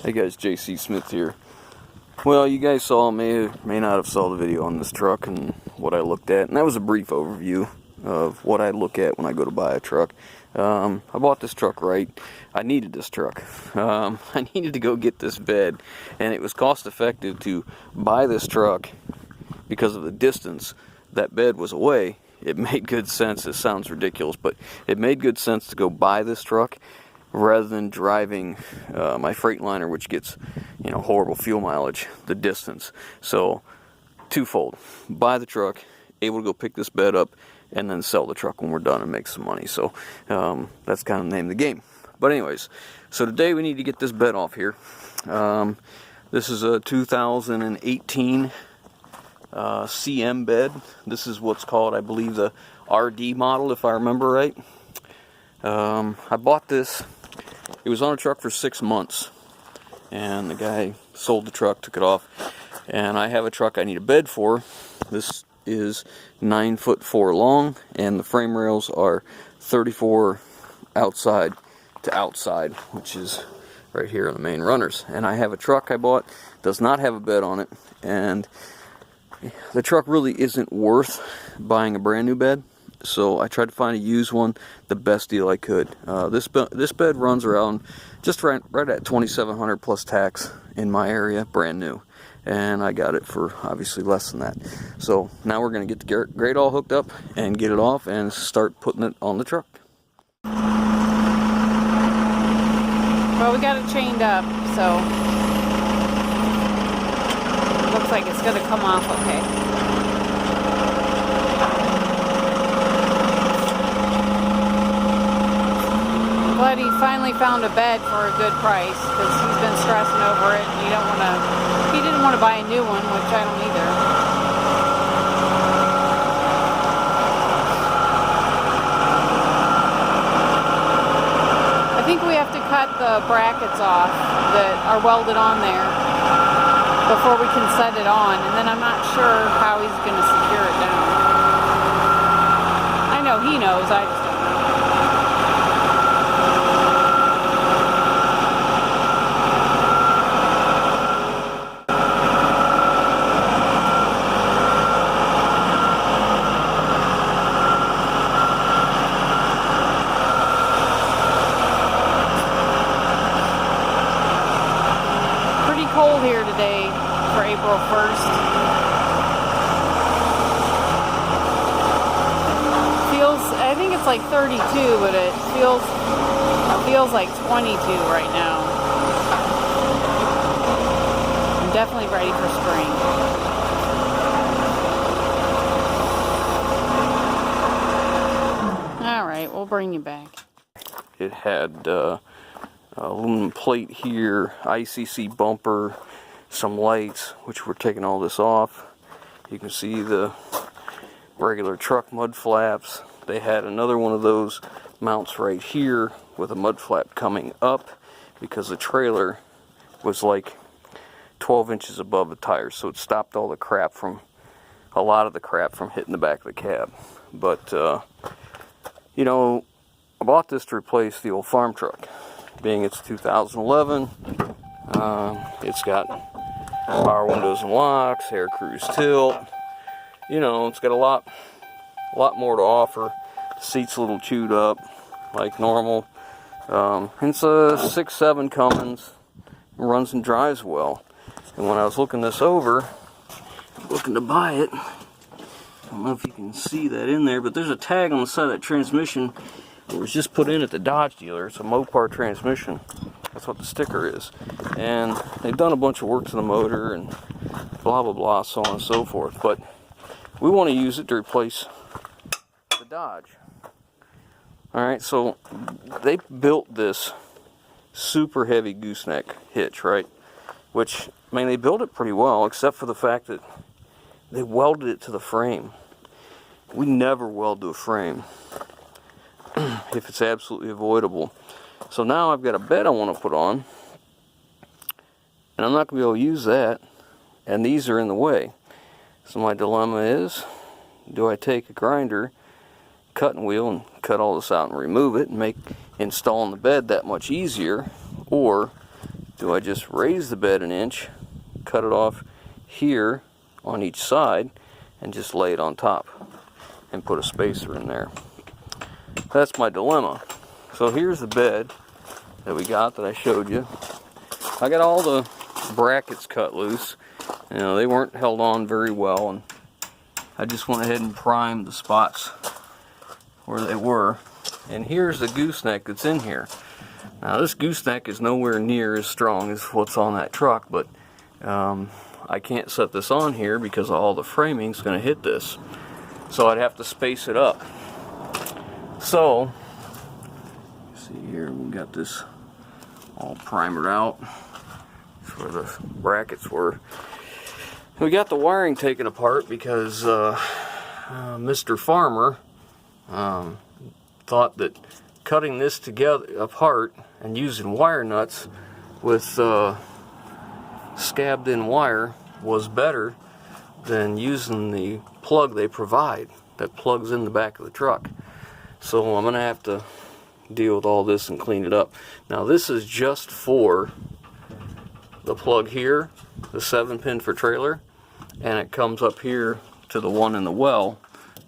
Hey guys, JC Smith here. Well, you guys may not have saw the video on this truck and what I looked at, and that was a brief overview of what I look at when I go to buy a truck. I bought this truck right. I needed this truck. I needed to go get this bed, and it was cost effective to buy this truck because of the distance that bed was away. It made good sense. It sounds ridiculous, but it made good sense to go buy this truck rather than driving my Freightliner, which gets, horrible fuel mileage, the distance. So, twofold. Buy the truck, able to go pick this bed up, and then sell the truck when we're done and make some money. So, that's kind of the name of the game. But anyways, so today we need to get this bed off here. This is a 2018 CM bed. This is what's called, I believe, the RD model, if I remember right. I bought this. It was on a truck for 6 months, and the guy sold the truck, took it off, and I have a truck I need a bed for. This is 9'4" long, and the frame rails are 34 outside to outside, which is right here on the main runners. And I have a truck I bought, does not have a bed on it, and the truck really isn't worth buying a brand new bed. So I tried to find a used one, the best deal I could. This bed runs around just right at $2,700 plus tax in my area, brand new. And I got it for obviously less than that. So now we're going to get the grate all hooked up and get it off and start putting it on the truck. Well, we got it chained up, so it looks like it's going to come off okay. But he finally found a bed for a good price because he's been stressing over it. And he didn't want to buy a new one, which I don't either. I think we have to cut the brackets off that are welded on there before we can set it on, and then I'm not sure how he's going to secure it down. I know he knows, I just don't know. Cold here today for April 1st. I think it's like 32, but it feels like 22 right now. I'm definitely ready for spring. All right, we'll bring you back. It had aluminum plate here, ICC bumper, some lights, which we're taking all this off. You can see the regular truck mud flaps. They had another one of those mounts right here with a mud flap coming up because the trailer was like 12 inches above the tires, so it stopped all the crap from, a lot of the crap from hitting the back of the cab. But I bought this to replace the old farm truck. Being it's 2011, it's got power windows and locks, air cruise tilt. It's got a lot more to offer. The seat's a little chewed up, like normal. It's a 6.7 Cummins, runs and drives well. And when I was looking this over, looking to buy it, I don't know if you can see that in there, but there's a tag on the side of that transmission. It was just put in at the Dodge dealer. It's a Mopar transmission. That's what the sticker is. And they've done a bunch of work to the motor and blah, blah, blah, so on and so forth. But we want to use it to replace the Dodge. Alright, so they built this super heavy gooseneck hitch, right? Which, they built it pretty well, except for the fact that they welded it to the frame. We never weld to a frame if it's absolutely avoidable. So now I've got a bed I want to put on, and I'm not going to be able to use that, and these are in the way. So my dilemma is, do I take a grinder, cutting wheel, and cut all this out and remove it and make installing the bed that much easier, or do I just raise the bed an inch, cut it off here on each side, and just lay it on top and put a spacer in there. That's my dilemma. So here's the bed that we got that I showed you. I got all the brackets cut loose. You know, they weren't held on very well, and I just went ahead and primed the spots where they were. And here's the gooseneck that's in here. Now this gooseneck is nowhere near as strong as what's on that truck, but I can't set this on here because all the framing's going to hit this. So I'd have to space it up. So, see here, we got this all primered out. That's where the brackets were. We got the wiring taken apart because Mr. Farmer thought that cutting this together apart and using wire nuts with scabbed in wire was better than using the plug they provide that plugs in the back of the truck. So I'm gonna have to deal with all this and clean it up. Now this is just for the plug here, the 7-pin for trailer, and it comes up here to the one in the well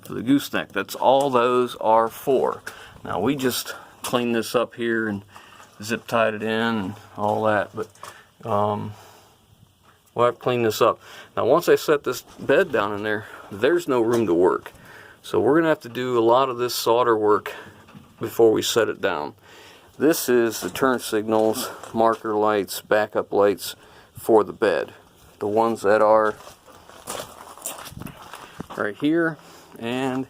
for the gooseneck. That's all those are for. Now we just cleaned this up here and zip tied it in and all that, but we'll have to clean this up. Now once I set this bed down in there, there's no room to work. So we're gonna have to do a lot of this solder work before we set it down. This is the turn signals, marker lights, backup lights for the bed. The ones that are right here, and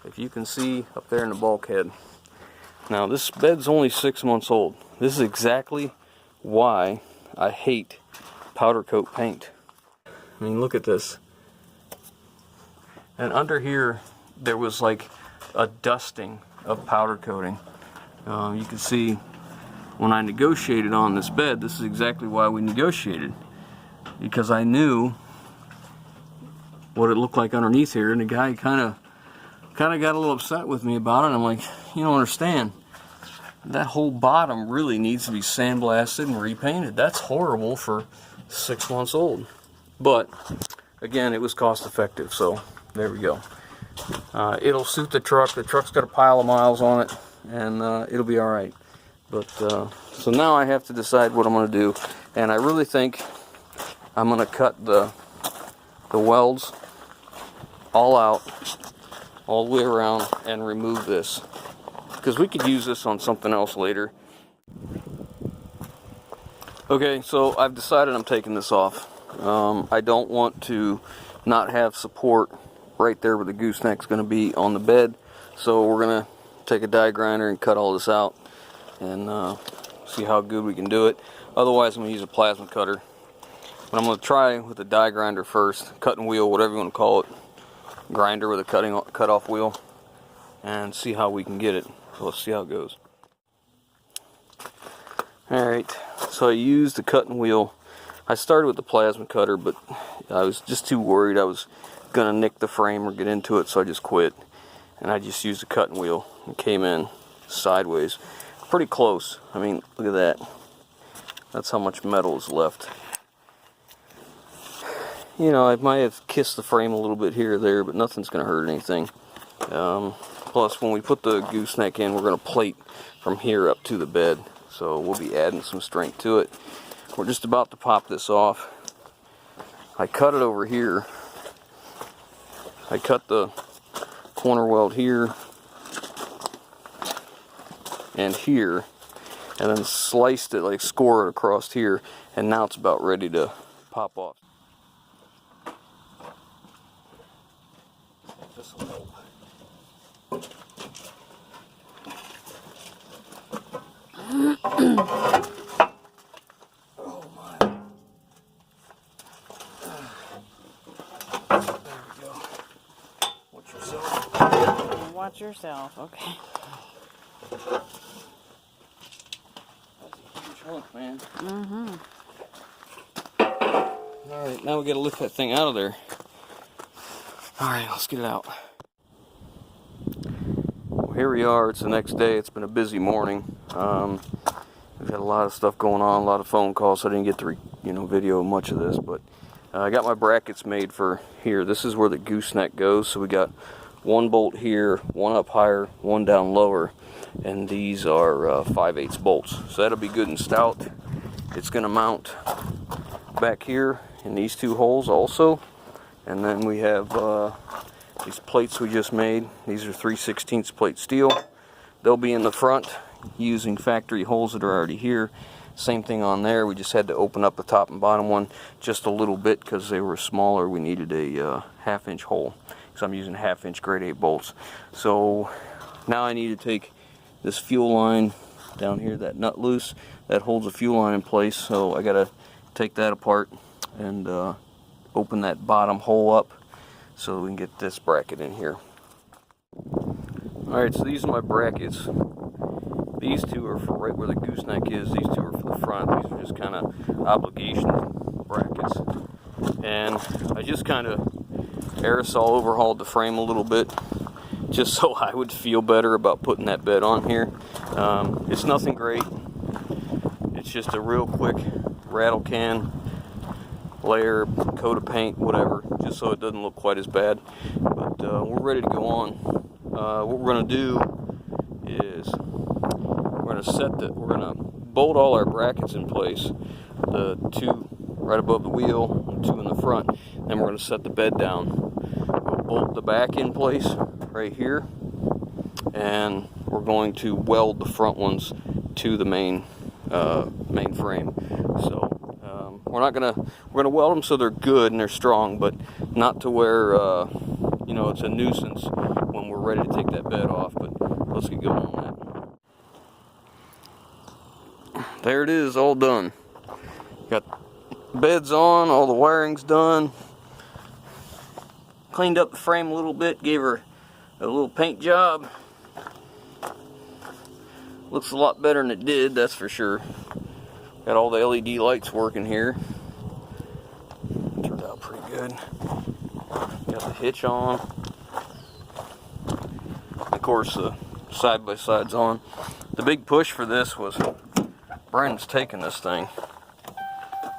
if you can see up there in the bulkhead. Now this bed's only 6 months old. This is exactly why I hate powder coat paint. I mean, look at this. And under here there was like a dusting of powder coating. You can see when I negotiated on this bed, this is exactly why we negotiated, because I knew what it looked like underneath here, and the guy kind of got a little upset with me about it. I'm like, you don't understand, that whole bottom really needs to be sandblasted and repainted. That's horrible for 6 months old. But again, it was cost effective, so there we go. It'll suit the truck. The truck's got a pile of miles on it, and it'll be all right. But so now I have to decide what I'm going to do, and I really think I'm going to cut the welds all out, all the way around, and remove this, because we could use this on something else later. Okay, so I've decided I'm taking this off. I don't want to not have support right there where the gooseneck's going to be on the bed, so we're going to take a die grinder and cut all this out and see how good we can do it. Otherwise I'm going to use a plasma cutter, but I'm going to try with a die grinder first, cutting wheel, whatever you want to call it, grinder with a cut-off wheel, and see how we can get it. So let's see how it goes. Alright, so I used the cutting wheel. I started with the plasma cutter, but I was just too worried I was gonna nick the frame or get into it, so I just quit, and I just used the cutting wheel and came in sideways, pretty close. I mean, look at that. That's how much metal is left. You know, I might have kissed the frame a little bit here or there, but nothing's gonna hurt anything. Plus, when we put the gooseneck in, we're gonna plate from here up to the bed, so we'll be adding some strength to it. We're just about to pop this off. I cut it over here. I cut the corner weld here and here, and then sliced it, like score it across here, and now it's about ready to pop off. This will help. Oh my. There we go. Watch yourself. Watch yourself, okay. That's a huge hunk, man. Mm-hmm. Alright, now we gotta lift that thing out of there. Alright, let's get it out. Well, here we are, it's the next day. It's been a busy morning. We've had a lot of stuff going on, a lot of phone calls, so I didn't get to video much of this, but I got my brackets made for here. This is where the gooseneck goes, so we got one bolt here, one up higher, one down lower, and these are 5/8 bolts. So that'll be good and stout. It's going to mount back here in these two holes also, and then we have these plates we just made. These are 3/16 plate steel. They'll be in the front using factory holes that are already here. Same thing on there. We just had to open up the top and bottom one just a little bit because they were smaller. We needed a 1/2 inch hole, so I'm using 1/2 inch grade 8 bolts. So now I need to take this fuel line down here, that nut loose that holds the fuel line in place. So I gotta take that apart and open that bottom hole up so we can get this bracket in here. Alright, so these are my brackets. These two are for right where the gooseneck is. These two are for the front. These are just kind of obligation brackets. And I just kind of aerosol overhauled the frame a little bit just so I would feel better about putting that bed on here. It's nothing great. It's just a real quick rattle can layer, coat of paint, whatever, just so it doesn't look quite as bad. But we're ready to go on. What we're going to do is we're going to bolt all our brackets in place, the two right above the wheel and two in the front. Then we're going to set the bed down. We'll bolt the back in place right here, and we're going to weld the front ones to the main frame. So we're gonna weld them so they're good and they're strong, but not to where it's a nuisance when we're ready to take that bed off. But let's get going on that. There it is, all done. Got beds on, all the wiring's done. Cleaned up the frame a little bit, gave her a little paint job. Looks a lot better than it did, that's for sure. Got all the LED lights working here. Turned out pretty good. Got the hitch on. Of course, the side-by-side's on. The big push for this was Brandon's taking this thing.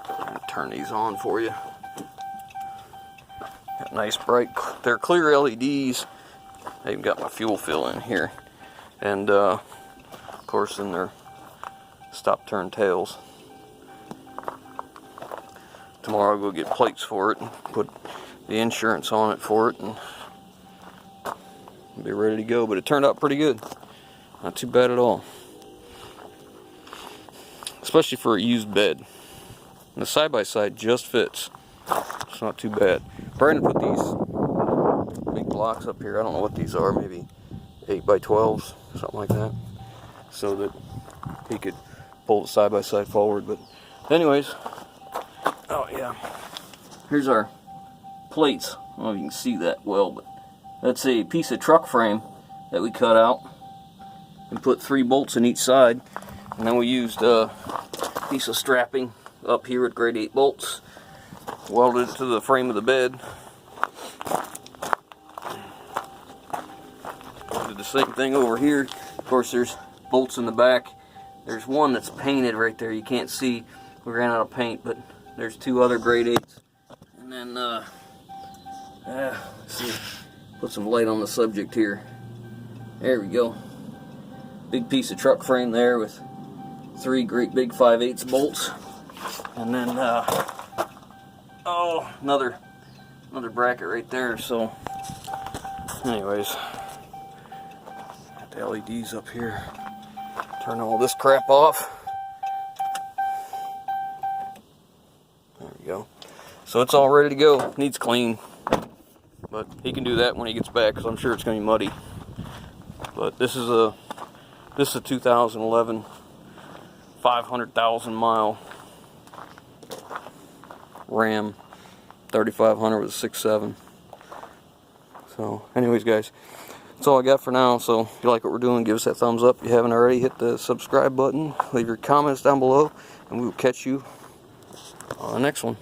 I'll turn these on for you. Got nice bright, they're clear LEDs. I even got my fuel fill in here. And of course in their stop turn tails. Tomorrow I'll go get plates for it and put the insurance on it for it and be ready to go. But it turned out pretty good. Not too bad at all. Especially for a used bed. And the side-by-side just fits. It's not too bad. Brandon put these big blocks up here. I don't know what these are. Maybe 8x12s, something like that. So that he could pull the side-by-side forward. But anyways, oh yeah, here's our plates. I don't know if you can see that well, but that's a piece of truck frame that we cut out and put 3 bolts in each side, and then we used a piece of strapping up here with grade 8 bolts, welded it to the frame of the bed. Did the same thing over here. Of course, there's bolts in the back. There's one that's painted right there. You can't see. We ran out of paint, but there's 2 other grade 8s. And then, let's see, put some light on the subject here. There we go. Big piece of truck frame there with 3 great big 5/8 bolts. And then, another bracket right there. So, anyways, got the LEDs up here. Turn all this crap off. There we go. So it's all ready to go. Needs clean, but he can do that when he gets back because I'm sure it's going to be muddy. But this is a 2011 500,000 mile Ram 3500 with a 6.7. So anyways, guys, that's all I got for now. So if you like what we're doing, give us that thumbs up. If you haven't already, hit the subscribe button, leave your comments down below, and we will catch you on the next one.